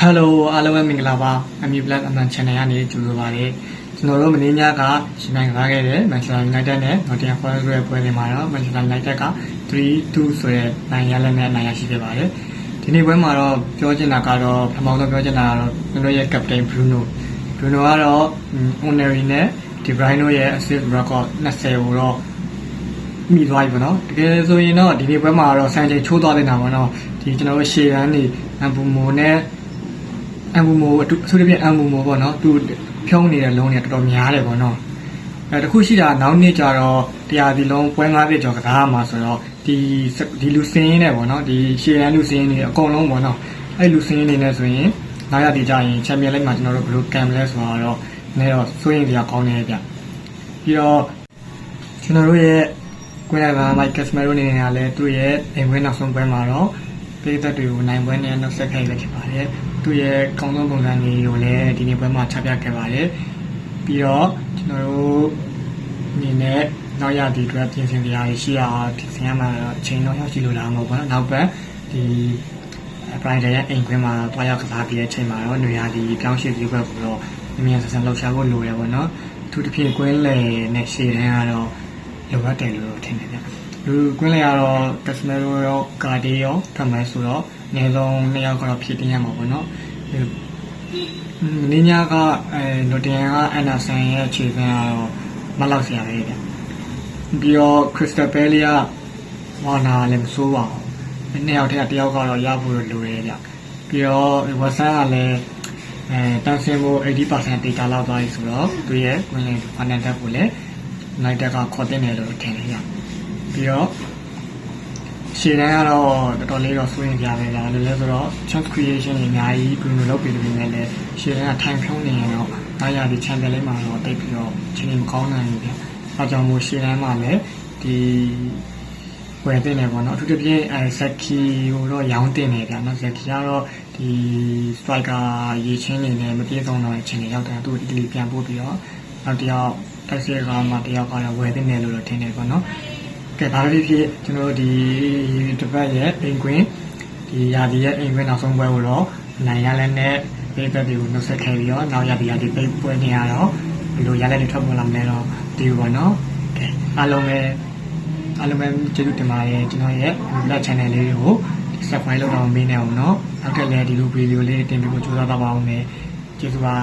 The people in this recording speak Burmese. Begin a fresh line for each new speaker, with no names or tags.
Hello အားလုံးပဲမင်္ဂလာပါ MU Black အမှန် channel ကနေကြိုဆိုပါရစေကျွန်တော်တို့မင်းညကရှင်နိုင်ကားခဲ့တဲ့ Manchester United နဲ့ Nottingham Forest ရဲ့ပွဲတွေမှာတော့ Manchester United က 3-2 ဆိုတဲ့နိုင်ရလက်နဲ့နိုင်ရရှိခဲ့ပါတယ်ဒီနေ့ပွဲမှာတော့ပြောချင်တာကတော့ပထမဆုံးပြောချင်တာကတော့ကျွန်တော်ရဲ့ captain Bruno ကတော့ Oneri နဲ့ De Bruyne ရဲ့ assist record 20ကိုတော့မိသွားပြီပေါ့နော်တကယ်ဆိုရင်တော့ဒီနေ့ပွဲမှာတော့စံချိန်ချိုးသွားနေတာပေါ့နော်ဒီကျွန်တော်တို့ရှေ့ရန်နေအမ်ဘူမိုနဲ့အမ်ဘူမိုအထူးသဖြင့်အမ်ဘူမိုပေါ့နော်သူဖြုံးနေတဲ့လုံးတွေတော်တော်များတယ်ပေါ့နော်တခုရှိတာနောက်နေ့ကျတော့တရားဒီလုံးပွဲ90ကျော်ကစားမှာဆိုတော့ဒီလူစင်းနဲ့ပေါ့နော်ဒီရှေ့ရန်လူစင်းတွေအကုန်လုံးပေါ့နော်အဲ့လူစင်းတွေနဲ့ဆိုရင်နောက်ရည်ကြရင်ချန်ပီယံလိဂ်မှာကျွန်တော်တို့ဘယ်လိုကံမလဲဆိုတော့လည်းတော့စိုးရင်တရားကောင်းနေကြပြီးတော့ကျွန်တော်တို့ရဲ့ကွင်းလာမိုက်ကက်စမရိုနေနေလည်းသူ့ရဲ့အိမ်ဝင်းနောက်ဆုံးပွဲမှာတော့ပြည်သက်တွေကိုနိုင်ပွဲနဲ့နှုတ်ဆက်ခဲ့ရဖြစ်ပါတယ်သူ့ရဲ့ကောင်းဆုံးပုံစံလေးကိုလည်းဒီနေ့ပွဲမှာချပြခဲ့ပါတယ်ပြီးတော့ကျွန်တော်တို့အနေနဲ့နောက်ရသည်အတွက်ပြင်ဆင်တရားရှိရပြင်ဆင်ရမှာအချိန်တော့ရောက်ရှိလို့လာမှာပေါ့နော်နောက်ပတ်ဒီပရိုင်ဒါရဲ့အိမ်ခွင်းမှာတွားရောက်ကစားပြီးတဲ့အချိန်မှာတော့နေရာဒီပြောင်းရွှေ့ပြီးဘက်ကိုတော့အမြဲဆန်လှုပ်ရှားဖို့လိုရပါတော့သူတစ်ဖြင့်ကွင်းလေနဲ့ရှေ့တန်းကတော့လိုအပ်တယ်လို့ထင်တယ်ဗျလူကွင်းလေကတော့ကက်စမရိုရောကာဒီရောထပ်မယ်ဆိုတော့အနည်းဆုံး2ယောက်ကတော့ဖြည့်တင်ရမှာပေါ့နော်နင်းညာကနိုတင်ကအန်ဒါဆန်ရဲ့ခြေစမ်းကတော့မလောက်ဆရာပဲဗျပြီးတော့ခရစ္စတယ်ဘဲလီကဝါနာလည်းမဆိုးပါဘူး2ယောက်ထဲက1ယောက်ကတော့ရဖို့လိုရဲဗျပြီးတော့ဝက်ဆန်ကလည်းတန်ဆင်ဖို့ 80% data လောက်သွားပြီဆိုတော့သူရဲ့ကွင်းလေဖန်နန်တက်ကိုလည်းနိုင်တက်ကခေါ်တင်တယ်လို့ထင်တယ်ဗျပြီးတော့ရှေ့တန်းကတော့တော်တော်လေးတော့စိုးရင်ကြပဲဗျာလည်းဆိုတော့ chance creation တွေအများကြီးဘယ်လိုလုပ်ပြီးလို့လည်းရှေ့တန်းကထိုင်ဖြုံးနေရင်တော့အားရဒီ champion လေးမှာတော့တိတ်ပြီးတော့ချိန်မကောင်းနိုင်ဘူးဗျအဲကြောင့်မို့ရှေ့တန်းမှာလည်းဒီဝယ်တင်တယ်ပေါ့နော်အထူးသဖြင့်ဇက်ကီကိုတော့ရောင်းတင်တယ်ဗျာနော်ဇက်ကီကတော့ဒီ striker ရေချင်းနေနဲ့မပြေဆုံးတော့အချိန်တွေရောက်တယ်သူ့အီတလီပြန်ပို့ပြီးတော့နောက်တစ်ယောက်တိုက်စစ်ကမှတယောက်ကတော့ဝယ်တင်တယ်လို့တော့ထင်တယ်ပေါ့နော်ကဲဒါလည်းဖြစ်ကျွန်တော်တို့ဒီတစ်ပတ်ရဲ့အိမ်ကွင်းဒီရာသီရဲ့အိမ်ကွင်းနောက်ဆုံးပွဲကိုတော့နိုင်ရလက်နဲ့ပြည်သက်တွေကိုနှုတ်ဆက်ခဲ့ပြီးတော့နောက်ရာသီပိတ်ပွဲနေရတော့ဘယ်လိုရလက်တွေထွက်ပေါ်လာမလဲတော့ဒီပေါ့နော်ကဲအားလုံးပဲကျေးဇူးတင်ပါတယ်ကျွန်တော်ရဲ့ Black Channel လေးတွေကို Subscribe လုပ်တော့မင်းနဲ့အောင်နော်နောက်ထပ်လည်းဒီလိုဗီဒီယိုလေးတင်ပြဖို့ကြိုးစားတော့ပါအောင်မယ်ကျေးဇူးပါ